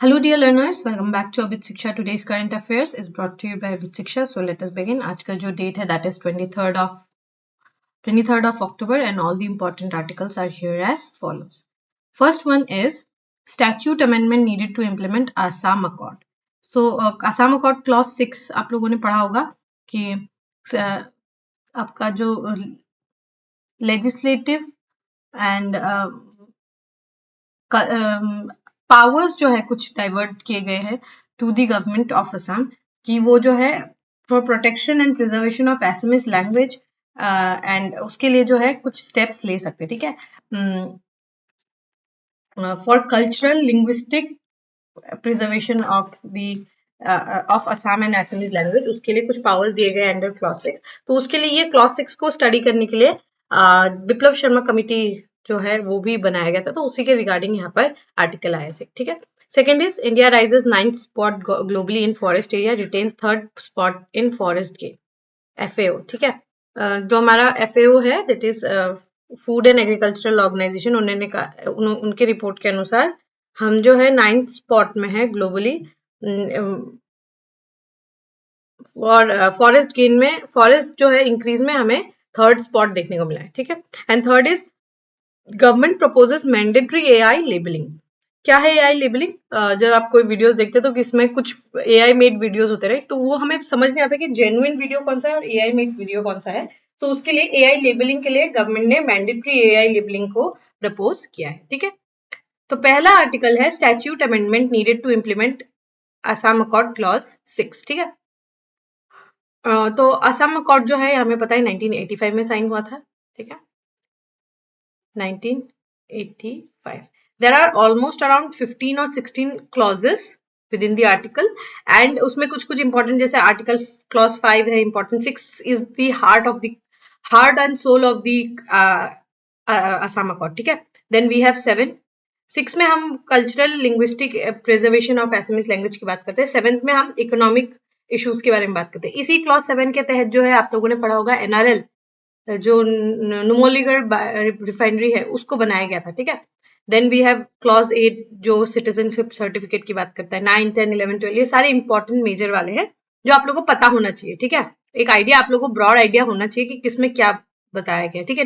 Hello dear learners, welcome back to Abit Shiksha. Today's current affairs is brought to you by Abit Shiksha. So let us begin. आज का जो date है that is 23rd of October and all the important articles are here as follows. First one is statute amendment needed to implement Assam Accord. So Assam Accord clause 6 आप लोगों ने पढ़ा होगा कि आपका जो legislative and पावर्स जो है कुछ डाइवर्ट किए गए हैं to the government of Assam कि वो जो है for protection and preservation of SMS language and उसके लिए जो है कुछ स्टेप्स ले सकते हैं, ठीक है. For cultural linguistic preservation of the of Assam and SMS language, उसके लिए कुछ पावर्स दिए गए अंडर क्लॉज 6. तो उसके लिए ये क्लॉज 6 को स्टडी करने के लिए बिप्लब शर्मा कमिटी जो है वो भी बनाया गया था. तो उसी के रिगार्डिंग यहाँ पर आर्टिकल आया है, ठीक है. Second is India rises 9th spot globally in forest area, retains 3rd spot in forest gain, FAO, ठीक है. जो हमारा FAO है that is food and agricultural organization, उन्होंने उनके रिपोर्ट के अनुसार हम जो है 9th स्पॉट में है ग्लोबली और फॉरेस्ट गेन में, फॉरेस्ट जो है इंक्रीज में हमें 3rd स्पॉट देखने को मिला है, ठीक है. And third is government proposes mandatory AI labelling. क्या है AI लेबलिंग? जब आप कोई वीडियोस देखते हैं तो इसमें कुछ AI मेड वीडियोस होते रहे, तो वो हमें समझ नहीं आता कि जेन्युइन वीडियो कौन सा है और AI मेड वीडियो कौन सा है. तो उसके लिए AI लेबलिंग के लिए गवर्नमेंट ने मैंडेटरी AI लेबलिंग को प्रपोज किया है, ठीक है. तो पहला आर्टिकल है statute amendment needed to implement Assam accord clause 6, ठीक है. तो असम अकॉर्ड जो है हमें पता है 1985 में साइन हुआ था, ठीक है. 1985. There are almost around 15 or 16 clauses within the article and उसमें कुछ कुछ important जैसे आर्टिकल क्लॉज 5 है important, 6 is the heart and soul of the Assam Accord, ठीक है. Then we have 7. 6 में हम cultural linguistic preservation of SMS language की बात करते हैं. 7th में हम इकोनॉमिक इश्यूज के बारे में बात करते हैं. इसी क्लॉज 7 के तहत जो है आप लोगों ने पढ़ा होगा NRL जो नुमलीगढ़ रिफाइनरी है उसको बनाया गया था, ठीक है. देन वी हैव क्लॉज 8 जो सिटीजनशिप सर्टिफिकेट की बात करता है. 9, 10, 11, 12 ये सारे इंपॉर्टेंट मेजर वाले हैं जो आप लोगों को पता होना चाहिए, ठीक है. एक आइडिया आप लोगों को ब्रॉड आइडिया होना चाहिए कि किसमें क्या बताया गया, ठीक है.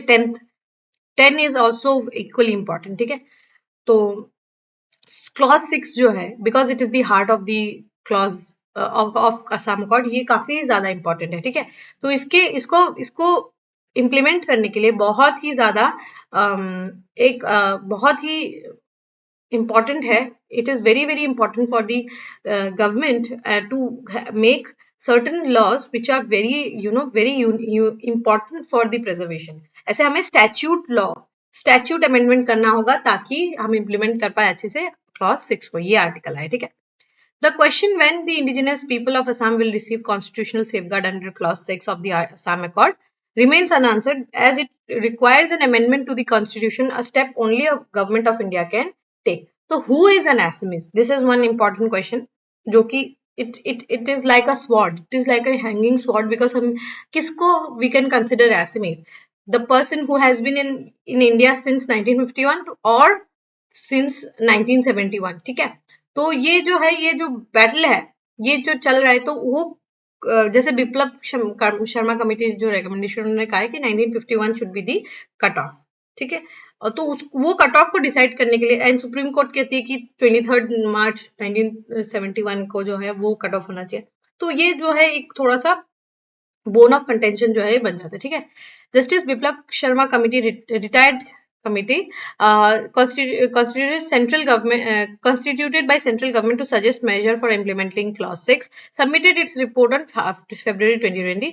10 इज ऑल्सो इक्वली इंपॉर्टेंट, ठीक है. तो क्लॉज 6 जो है because it is the heart of the clause of Assam accord, ये काफी ज्यादा इंपॉर्टेंट है, ठीक है. तो इसको इम्प्लीमेंट करने के लिए बहुत ही ज्यादा बहुत ही इम्पॉर्टेंट है. It is very very important for the government to make certain laws which are very important for the preservation. ऐसे हमें स्टैच्यूट अमेंडमेंट करना होगा ताकि हम इम्प्लीमेंट कर पाए अच्छे से क्लॉज 6 को. ये आर्टिकल है, ठीक है. The question when the indigenous people of Assam will receive constitutional safeguard under clause 6 of the Assam Accord remains unanswered as it requires an amendment to the constitution, a step only a government of India can take. So who is an Assamese? This is one important question जो कि it is like a sword, it is like a hanging sword because हम किसको we can consider Assamese? The person who has been in India since 1951 or since 1971, ठीक है. तो ये जो है ये जो बैटल है ये जो चल रहा है तो वो जैसे बिप्लब शर्मा कमेटी जो रिकमेंडेशन उन्होंने कहा है कि 1951 should be the cut off, ठीक है. तो वो कट ऑफ को डिसाइड करने के लिए एंड सुप्रीम कोर्ट कहती है कि 23rd मार्च 1971 को जो है वो कट ऑफ होना चाहिए. तो ये जो है एक थोड़ा सा बोन ऑफ कंटेंशन जो है बन जाता है, ठीक है. Justice Biplab Sharma committee retired committee constituted by central government to suggest measure for implementing clause 6 submitted its report on February 2020.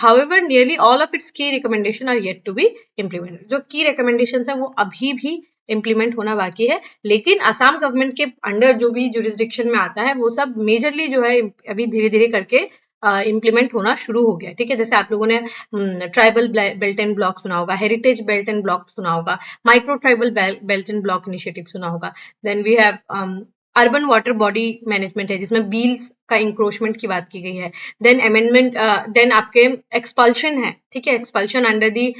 However, nearly all of its key recommendations are yet to be implemented. जो key recommendations है वो अभी भी implement होना बाकी है, लेकिन Assam government के अंडर जो भी जुरिस्डिक्शन में आता है वो सब मेजरली जो है अभी धीरे धीरे करके इम्प्लीमेंट होना शुरू हो गया, ठीक है. जैसे आप लोगों ने ट्राइबल बेल्ट एंड ब्लॉक सुना होगा, हेरिटेज बेल्ट एंड ब्लॉक सुना होगा, micro tribal belt and block initiative सुना होगा. Then we have urban water body management है जिसमें बील्स का इंक्रोचमेंट की बात की गई है। देन अमेंडमेंट, देन आपके एक्सपल्शन है, ठीक है, expulsion under the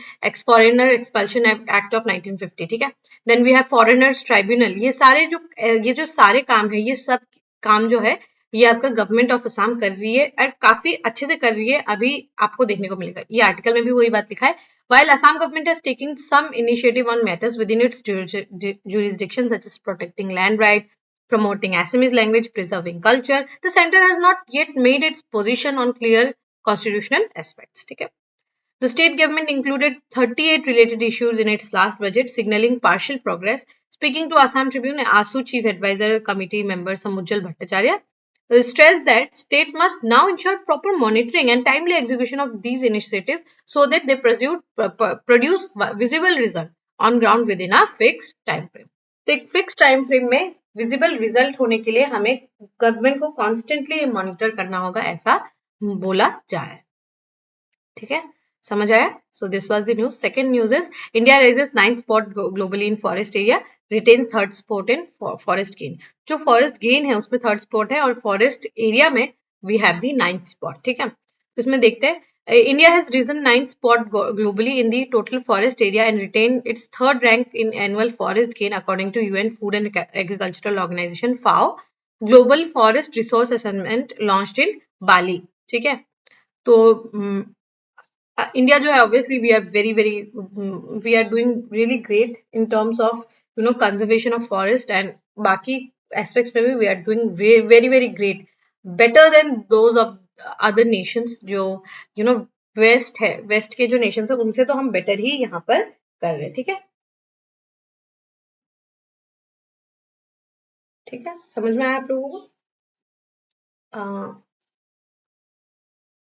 foreigner expulsion act of 1950, ठीक है। Then we have foreigners tribunal. ये जो सारे काम है, ये सब काम जो है ये आपका गवर्नमेंट ऑफ असम कर रही है और काफी अच्छे से कर रही है, अभी आपको देखने को मिलेगा। ये आर्टिकल में भी वही बात लिखा है। While Assam government has taken some initiative on matters within its jurisdiction, such as protecting land right, promoting Assamese language, preserving culture, the center has not yet made its position on clear constitutional aspects. Okay? The state government included 38 related issues in its last budget, signaling partial progress. Speaking to Assam Tribune, ASU Chief Advisor Committee member Samujjal Bhattacharya stressed that state must now ensure proper monitoring and timely execution of these initiatives so that they produce visible result on ground within a fixed time frame. तो एक fix time frame में visible result होने के लिए हमें government को constantly monitor करना होगा, ऐसा बोला जा रहा है। ठीक है, समझ आया? So this was the news. Second news is India rises 9th spot globally in forest area, retains 3rd spot in forest gain. जो फॉरेस्ट गेन है उसमें 3rd स्पॉट है और फॉरेस्ट एरिया में we have the 9th spot. ठीक है, तो इसमें देखते हैं India has risen 9th spot globally in the total forest area and retained its 3rd rank in annual forest gain according to UN Food and Agricultural Organization FAO Global Forest Resource Assessment launched in Bali। ठीक है, तो India जो है obviously we are doing really great in terms of conservation of forest and बाकी aspects में भी we are doing very very great, better than those of other nations जो west है, वेस्ट के जो नेशंस है उनसे तो हम बेटर ही यहाँ पर कर रहे हैं। ठीक है, ठीक है, समझ में आया आप लोगों को?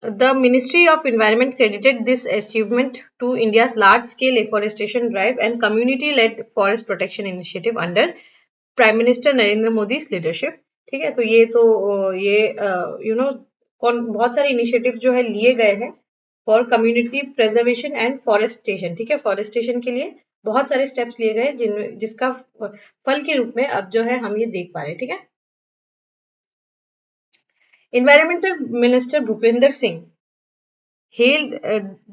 The Ministry of Environment credited this achievement to India's large-scale afforestation drive and community-led forest protection initiative under Prime Minister Narendra मोदी's leadership। ठीक है, तो ये बहुत सारे इनिशिएटिव जो है लिए गए हैं for community preservation and forestation. ठीक है, फॉरेस्टेशन के लिए बहुत सारे स्टेप्स लिए गए जिसका फल के रूप में अब जो है हम ये देख पा रहे हैं। ठीक है, Environmental Minister Bhupinder Singh hailed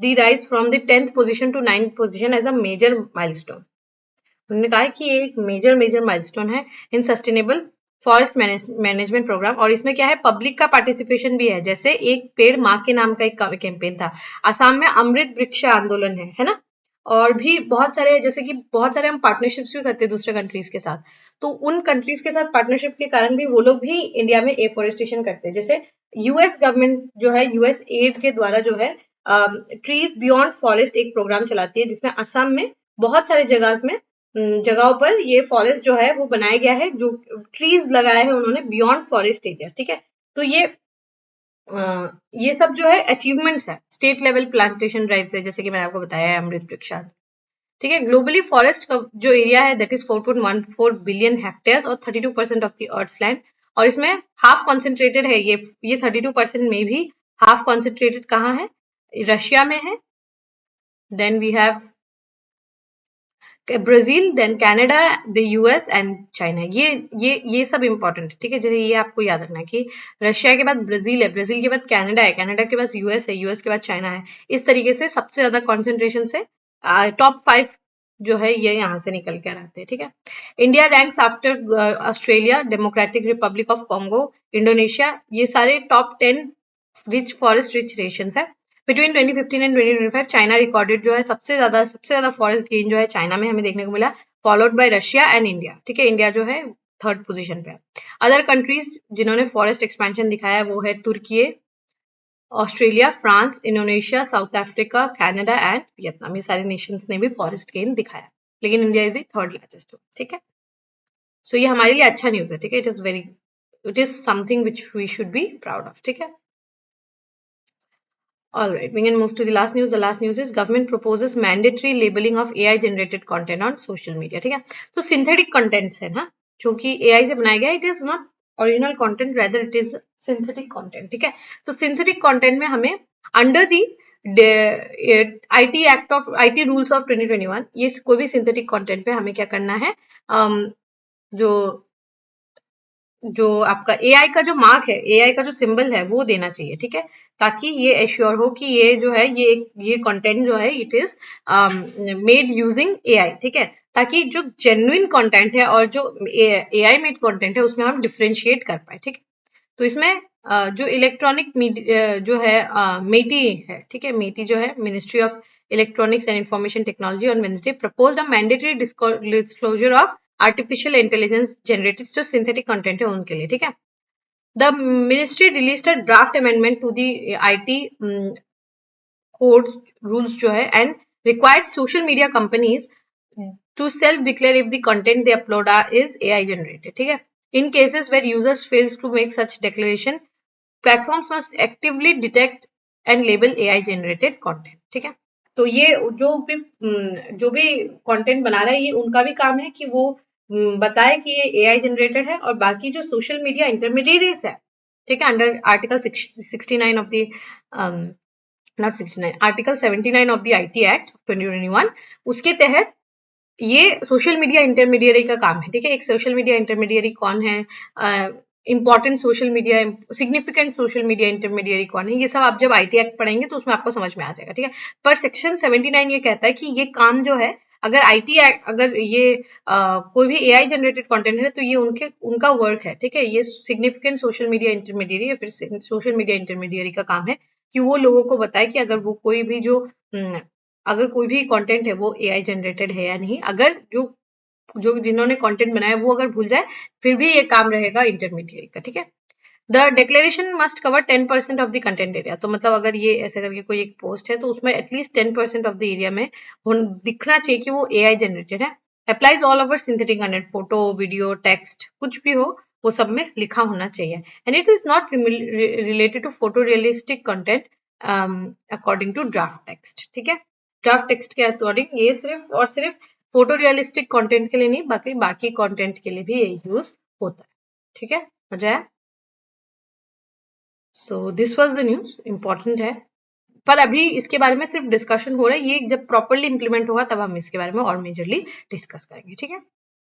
the rise from the 10th position to 9th position as a major milestone। उन्होंने कहा कि ये एक मेजर माइलस्टोन है in sustainable forest management programme, और इसमें क्या है, पब्लिक का पार्टिसिपेशन भी है। जैसे एक पेड़ माँ के नाम का एक कैंपेन था, असम में अमृत वृक्ष आंदोलन है ना, और भी बहुत सारे, जैसे कि बहुत सारे हम पार्टनरशिप्स भी करते हैं दूसरे कंट्रीज के साथ, तो उन कंट्रीज के साथ पार्टनरशिप के कारण भी वो लोग भी इंडिया में एफोरेस्टेशन करते हैं। जैसे यूएस गवर्नमेंट जो है यूएस एड के द्वारा जो है ट्रीज बियॉन्ड फॉरेस्ट एक प्रोग्राम चलाती है, जिसमें असम में बहुत सारे जगहों पर ये फॉरेस्ट जो है वो बनाया गया है, जो ट्रीज लगाए हैं उन्होंने बियॉन्ड फॉरेस्ट एरिया। ठीक है, तो ये सब जो है अचीवमेंट्स है स्टेट लेवल प्लांटेशन ड्राइव से, जैसे कि मैंने आपको बताया है अमृत वृक्ष। ठीक है, ग्लोबली फॉरेस्ट का जो एरिया है दैट इज 4.14 बिलियन हेक्टेयर्स और 32% ऑफ द अर्थ्स लैंड, और इसमें हाफ कॉन्सेंट्रेटेड है ये 32% में भी हाफ कॉन्सेंट्रेटेड कहाँ है, रशिया में है, then we have Brazil, then Canada, the US and China. ये सब इंपॉर्टेंट है। ठीक है, जैसे ये आपको याद रखना है कि रशिया के बाद ब्राजील है, ब्राजील के बाद कनाडा है, कनाडा के बाद यूएस है, यूएस के बाद चाइना है। इस तरीके से सबसे ज्यादा कॉन्सेंट्रेशन से टॉप 5 जो है ये यहाँ से निकल कर आते हैं। ठीक है, India ranks after Australia, democratic Republic of Congo, Indonesia, ये सारे top 10 rich forest rich Nations है। बिटवीन 2015 एंड 2025 चाइना रिकॉर्डेड जो है सबसे ज्यादा फॉरेस्ट गेन जो है चाइना में हमें देखने को मिला, followed by Russia and India. ठीक है, इंडिया जो है 3rd पोजीशन पे है। अदर कंट्रीज जिन्होंने फॉरेस्ट एक्सपेंशन दिखाया वो है तुर्की, Australia, France, Indonesia, South Africa, Canada and Vietnam. ये सारे नेशंस ने भी फॉरेस्ट गेन दिखाया, लेकिन India is the 3rd largest. ठीक है, सो ये हमारे लिए अच्छा न्यूज है। ठीक है, it is something which we should be proud of. ठीक है, all right, we can move to the last news. The last news is government proposes mandatory labeling of AI generated content on social media। ठीक है, तो synthetic contents है ना जो कि AI से बनाया गया, it is not original content, rather it is synthetic content. ठीक है, तो सिंथेटिक कंटेंट में हमें under the IT rules of 2021 ये कोई भी सिंथेटिक कंटेंट पे हमें क्या करना है, जो जो आपका एआई का जो मार्क है, एआई का जो सिंबल है वो देना चाहिए, ठीक है, ताकि ये एश्योर हो कि ये जो है ये कंटेंट जो है it is made using AI, ठीक है, ताकि जो जेन्युइन कंटेंट है और जो एआई मेड कंटेंट है उसमें हम डिफरेंशिएट कर पाए, ठीक है। तो इसमें जो इलेक्ट्रॉनिक जो है मेटी है, ठीक है, मेटी जो है ministry of electronics and information technology on Wednesday proposed a mandatory disclosure of artificial intelligence generated जो सिंथेटिक कंटेंट है उनके लिए, ठीक है। The ministry released a draft amendment to the IT code rules जो है and requires social media companies to self declare if the content they upload is AI generated, ठीक है। In cases where users fails to make such declaration, platforms must actively detect and label AI generated content, ठीक है। तो ये जो भी content बना रहा है ये उनका भी काम है कि वो बताए कि ये एआई जनरेटेड है, और बाकी जो सोशल मीडिया इंटरमीडिएरीज है, ठीक है, under article 69 of the not 69 article 79 of the IT act 2021, उसके तहत ये सोशल मीडिया इंटरमीडियरी का काम है, ठीक है। एक सोशल मीडिया इंटरमीडियरी कौन है, important social media significant social media intermediary कौन है, ये सब आप जब आईटी एक्ट पढ़ेंगे तो उसमें आपको समझ में आ जाएगा, ठीक है। पर सेक्शन 79 ये कहता है कि ये काम जो है अगर आईटी एक्ट अगर ये कोई भी एआई जनरेटेड कंटेंट है तो ये उनका वर्क है, ठीक है। ये सिग्निफिकेंट सोशल मीडिया इंटरमीडियरी या फिर सोशल मीडिया इंटरमीडियरी का काम है कि वो लोगों को बताए कि अगर वो कोई भी जो अगर कोई भी कंटेंट है वो एआई जनरेटेड है या नहीं, अगर जो जो जिन्होंने कंटेंट बनाया वो अगर भूल जाए फिर भी ये काम रहेगा इंटरमीडिएट का, ठीक है। The declaration must cover 10% of the content area, तो मतलब अगर ये ऐसे करके कोई एक पोस्ट है तो उसमें एटलीस्ट 10% ऑफ द एरिया में दिखना चाहिए कि वो एआई जनरेटेड है। Applies all over synthetic content, photo video text कुछ भी हो वो सब में लिखा होना चाहिए, and it is not related to photo realistic content according to draft text, ठीक है। ड्राफ्ट टेक्स्ट के अकॉर्डिंग ये सिर्फ और सिर्फ फोटो रियलिस्टिक कंटेंट के लिए नहीं, बाकी कंटेंट के लिए भी ये यूज होता है, ठीक है। मजा आया। So this was the news, important है, पर अभी इसके बारे में सिर्फ डिस्कशन हो रहा है, ये जब प्रॉपरली इंप्लीमेंट होगा तब हम इसके बारे में और मेजरली डिस्कस करेंगे, ठीक है।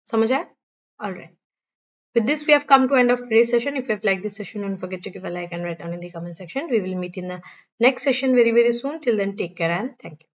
समझ आया? Alright. With this, we have come to end of today's session. If you have liked this session, don't forget to give a like and write down in the comment section. We will meet in the next session very, very soon. Till then, take care and thank you.